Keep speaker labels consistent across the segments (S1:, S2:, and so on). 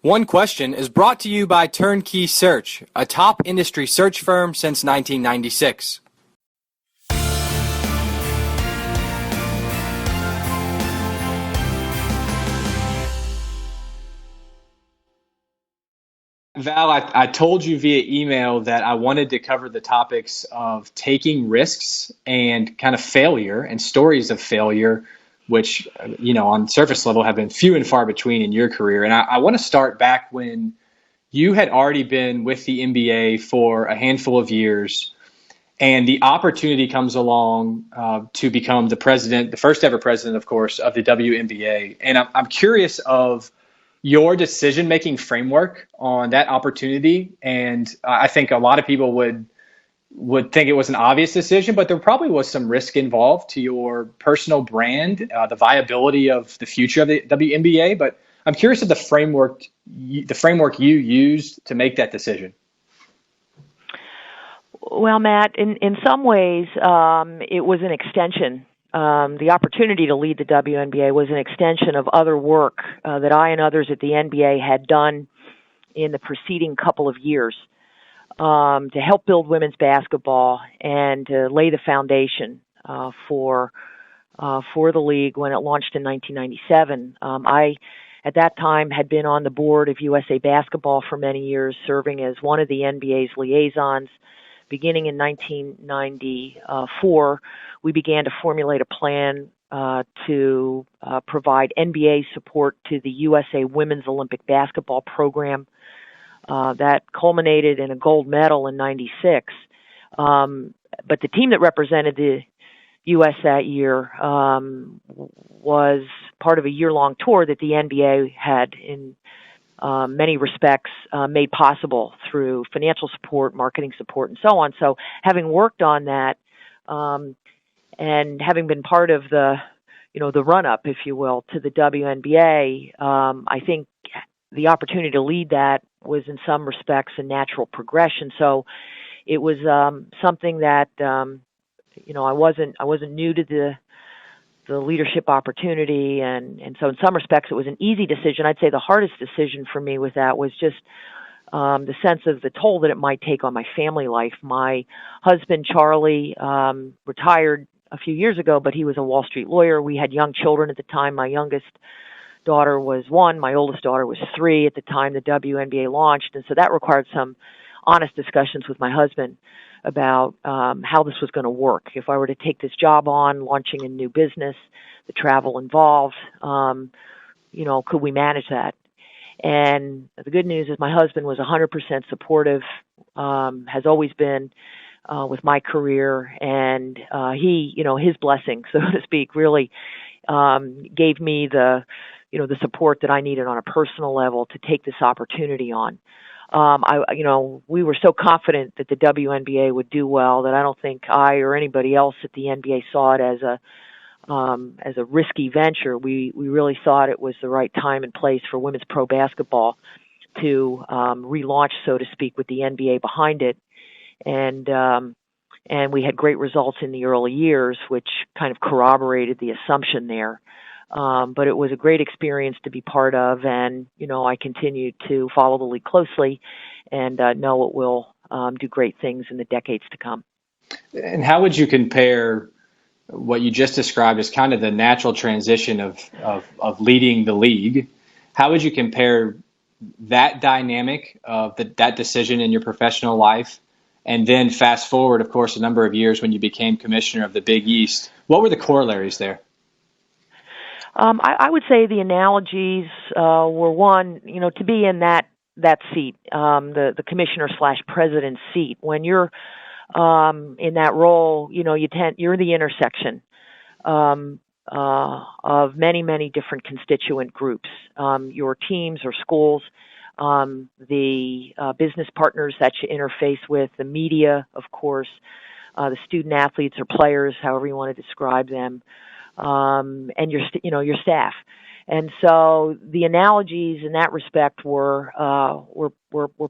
S1: One Question is brought to you by Turnkey Search, a top industry search firm since 1996. Val, I told you via email that I wanted to cover the topics of taking risks and kind of failure and stories of failure, which, on surface level have been few and far between in your career. And I want to start back when you had already been with the NBA for a handful of years, and the opportunity comes along to become the president, the first ever president, of course, of the WNBA. And I'm curious of your decision-making framework on that opportunity. And I think a lot of people would think it was an obvious decision, but there probably was some risk involved to your personal brand, the viability of the future of the WNBA. But I'm curious of the framework you used to make that decision.
S2: Well, Matt, in some ways, it was an extension. The opportunity to lead the WNBA was an extension of other work that I and others at the NBA had done in the preceding couple of years to help build women's basketball and to lay the foundation for the league when it launched in 1997. I, at that time, had been on the board of USA Basketball for many years, serving as one of the NBA's liaisons. Beginning in 1994, we began to formulate a plan to provide NBA support to the USA Women's Olympic Basketball program. That culminated in a gold medal in '96. But the team that represented the U.S. that year was part of a year-long tour that the NBA had in many respects made possible through financial support, marketing support, and so on. So having worked on that and having been part of the run-up, if you will, to the WNBA, I think the opportunity to lead that was in some respects a natural progression. So it was something that I wasn't new to the leadership opportunity, and so in some respects it was an easy decision. I'd say the hardest decision for me with that was just the sense of the toll that it might take on my family life. My husband, Charlie, retired a few years ago, but he was a Wall Street lawyer. We had young children at the time. My youngest daughter was 1. My oldest daughter was 3 at the time the WNBA launched, and so that required some honest discussions with my husband about how this was going to work. If I were to take this job on, launching a new business, the travel involved, could we manage that? And the good news is my husband was 100% supportive, has always been with my career, and he, his blessing, so to speak, really gave me the support that I needed on a personal level to take this opportunity on. We were so confident that the WNBA would do well that I don't think I or anybody else at the NBA saw it as a risky venture. We really thought it was the right time and place for women's pro basketball to relaunch, so to speak, with the NBA behind it, and we had great results in the early years, which kind of corroborated the assumption there. But it was a great experience to be part of, and, I continue to follow the league closely and know it will do great things in the decades to come.
S1: And how would you compare what you just described as kind of the natural transition of leading the league? How would you compare that dynamic of that decision in your professional life, and then fast forward, of course, a number of years when you became commissioner of the Big East? What were the corollaries there?
S2: I would say the analogies were, one, to be in that seat, the commissioner/president seat. When you're in that role, you're the intersection of many, many different constituent groups, your teams or schools, the business partners that you interface with, the media, of course, the student athletes or players, however you want to describe them. And your staff. And so the analogies in that respect were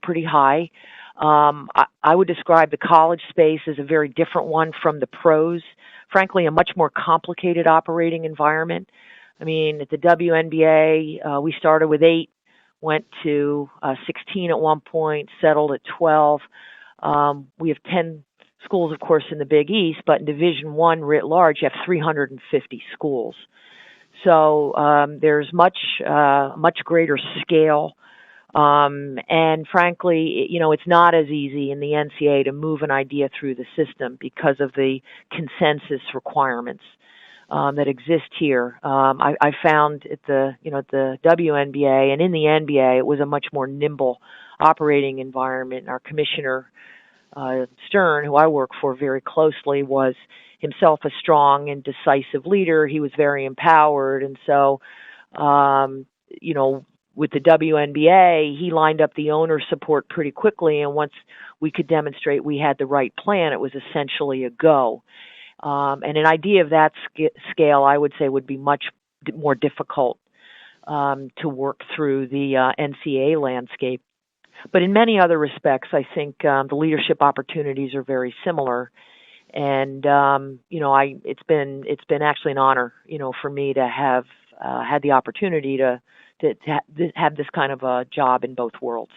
S2: pretty high. I would describe the college space as a very different one from the pros. Frankly, a much more complicated operating environment. I mean, at the WNBA, we started with 8 went to 16 at one point, settled at 12. We have 10 schools, of course, in the Big East, but in Division One writ large, you have 350 schools. So there's much greater scale. And frankly, it's not as easy in the NCAA to move an idea through the system because of the consensus requirements that exist here. I found at the WNBA and in the NBA, it was a much more nimble operating environment. Our commissioner, Stern, who I work for very closely, was himself a strong and decisive leader. He was very empowered. And so, with the WNBA, he lined up the owner support pretty quickly. And once we could demonstrate we had the right plan, it was essentially a go. And an idea of that scale, I would say, would be much more difficult to work through the NCAA landscape. But in many other respects, I think the leadership opportunities are very similar. And it's been actually an honor, for me to have had the opportunity to have this kind of a job in both worlds.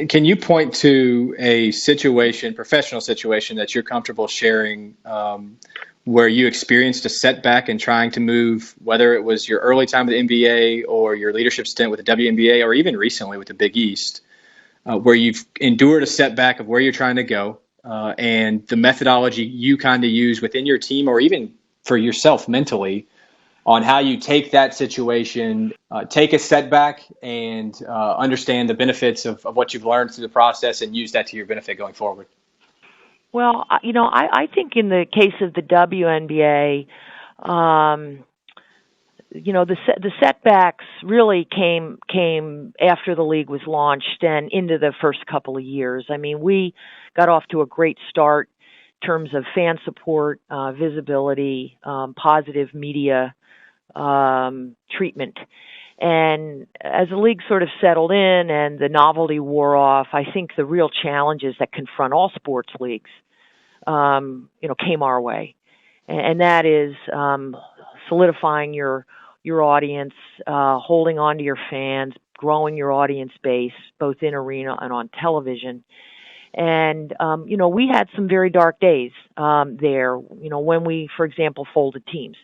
S1: Can you point to a situation, professional situation, that you're comfortable sharing where you experienced a setback in trying to move, whether it was your early time with the NBA or your leadership stint with the WNBA or even recently with the Big East, where you've endured a setback of where you're trying to go and the methodology you kind of use within your team or even for yourself mentally on how you take that situation, take a setback and understand the benefits of what you've learned through the process and use that to your benefit going forward?
S2: Well, I think in the case of the WNBA, the setbacks really came after the league was launched and into the first couple of years. I mean, we got off to a great start in terms of fan support, visibility, positive media treatment. And as the league sort of settled in and the novelty wore off, I think the real challenges that confront all sports leagues, came our way. And that is solidifying your audience, holding on to your fans, growing your audience base, both in arena and on television. And, we had some very dark days there, when we, for example, folded teams.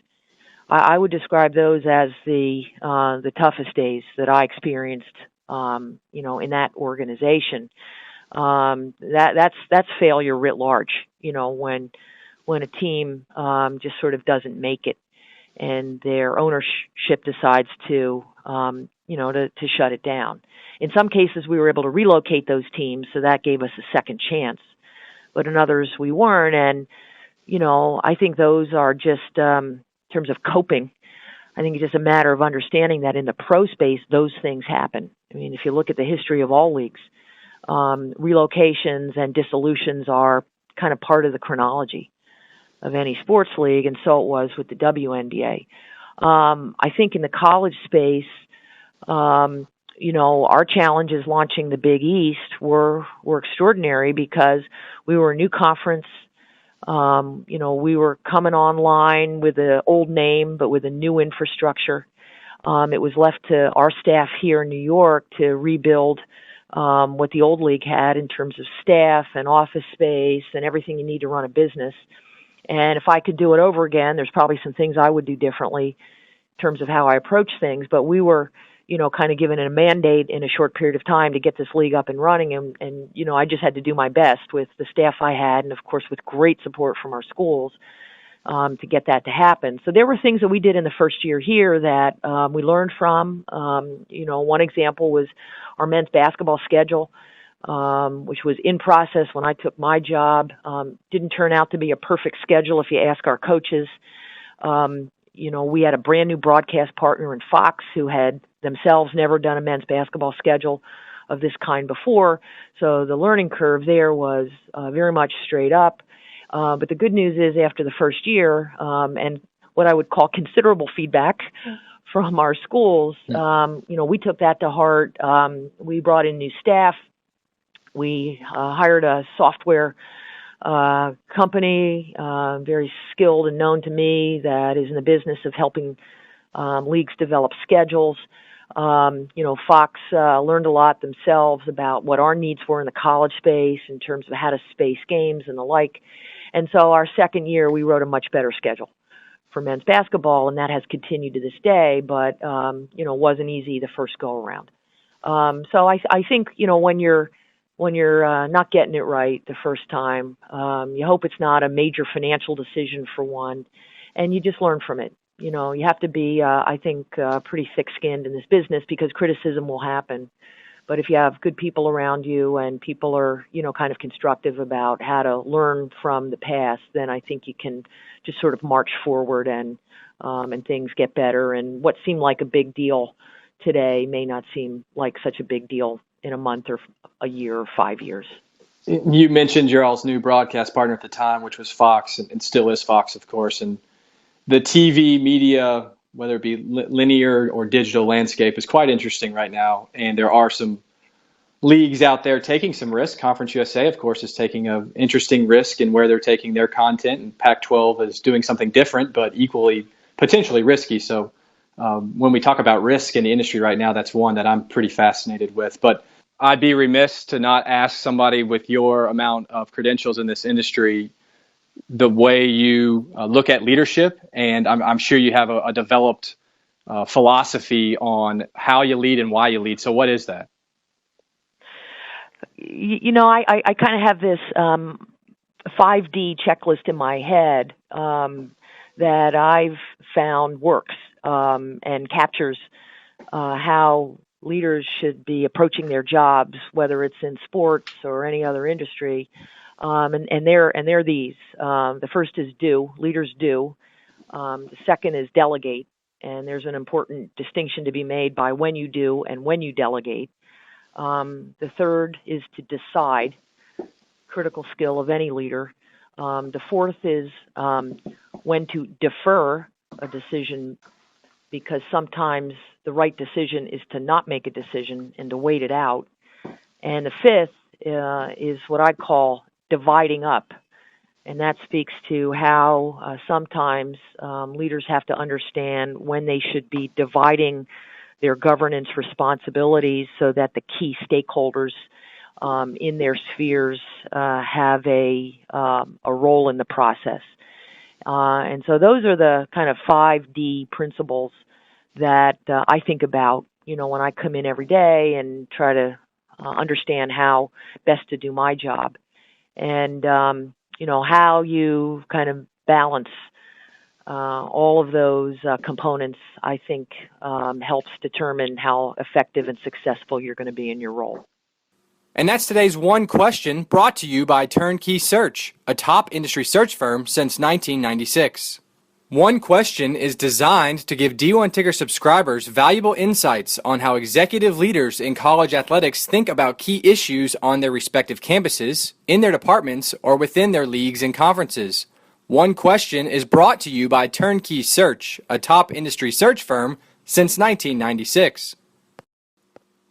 S2: I would describe those as the toughest days that I experienced, in that organization. That's failure writ large, when a team just sort of doesn't make it and their ownership decides to shut it down. In some cases, we were able to relocate those teams, so that gave us a second chance. But in others, we weren't. And, I think those are just, in terms of coping, I think it's just a matter of understanding that in the pro space, those things happen. I mean, if you look at the history of all leagues, relocations and dissolutions are kind of part of the chronology of any sports league, and so it was with the WNBA. I think in the college space, our challenges launching the Big East were extraordinary because we were a new conference. We were coming online with an old name, but with a new infrastructure. It was left to our staff here in New York to rebuild what the old league had in terms of staff and office space and everything you need to run a business. And if I could do it over again, there's probably some things I would do differently in terms of how I approach things. But we were, kind of given a mandate in a short period of time to get this league up and running. And I just had to do my best with the staff I had and, of course, with great support from our schools to get that to happen. So there were things that we did in the first year here that we learned from. One example was our men's basketball schedule, which was in process when I took my job. Didn't turn out to be a perfect schedule if you ask our coaches. We had a brand new broadcast partner in Fox who had themselves never done a men's basketball schedule of this kind before. So the learning curve there was very much straight up. But the good news is after the first year, and what I would call considerable feedback from our schools, we took that to heart. We brought in new staff. We hired a software company, very skilled and known to me, that is in the business of helping leagues develop schedules. Fox learned a lot themselves about what our needs were in the college space in terms of how to space games and the like. And so our second year, we wrote a much better schedule for men's basketball, and that has continued to this day, but, wasn't easy the first go around. So I think, when you're not getting it right the first time, you hope it's not a major financial decision for one, and you just learn from it. You have to be, I think, pretty thick-skinned in this business because criticism will happen. But if you have good people around you and people are, kind of constructive about how to learn from the past, then I think you can just sort of march forward and things get better. And what seemed like a big deal today may not seem like such a big deal in a month or a year or 5 years.
S1: You mentioned your all's new broadcast partner at the time, which was Fox, and still is Fox, of course. And the TV media, whether it be linear or digital landscape, is quite interesting right now. And there are some leagues out there taking some risk. Conference USA, of course, is taking an interesting risk in where they're taking their content. And Pac-12 is doing something different, but equally potentially risky. So when we talk about risk in the industry right now, that's one that I'm pretty fascinated with. But I'd be remiss to not ask somebody with your amount of credentials in this industry the way you look at leadership, and I'm sure you have a developed philosophy on how you lead and why you lead. So what is that?
S2: I kind of have this 5D checklist in my head that I've found works and captures how leaders should be approaching their jobs, whether it's in sports or any other industry. And they're these. The first is do. Leaders do. The second is delegate. And there's an important distinction to be made by when you do and when you delegate. The third is to decide, critical skill of any leader. The fourth is when to defer a decision, because sometimes the right decision is to not make a decision and to wait it out. And the fifth is what I call dividing up. And that speaks to how sometimes leaders have to understand when they should be dividing their governance responsibilities so that the key stakeholders in their spheres have a role in the process. And so those are the kind of 5D principles that I think about, when I come in every day and try to understand how best to do my job. And, how you kind of balance all of those components, I think, helps determine how effective and successful you're going to be in your role.
S3: And that's today's One Question, brought to you by Turnkey Search, a top industry search firm since 1996. One Question is designed to give D1 Ticker subscribers valuable insights on how executive leaders in college athletics think about key issues on their respective campuses, in their departments, or within their leagues and conferences. One Question is brought to you by Turnkey Search, a top industry search firm since 1996.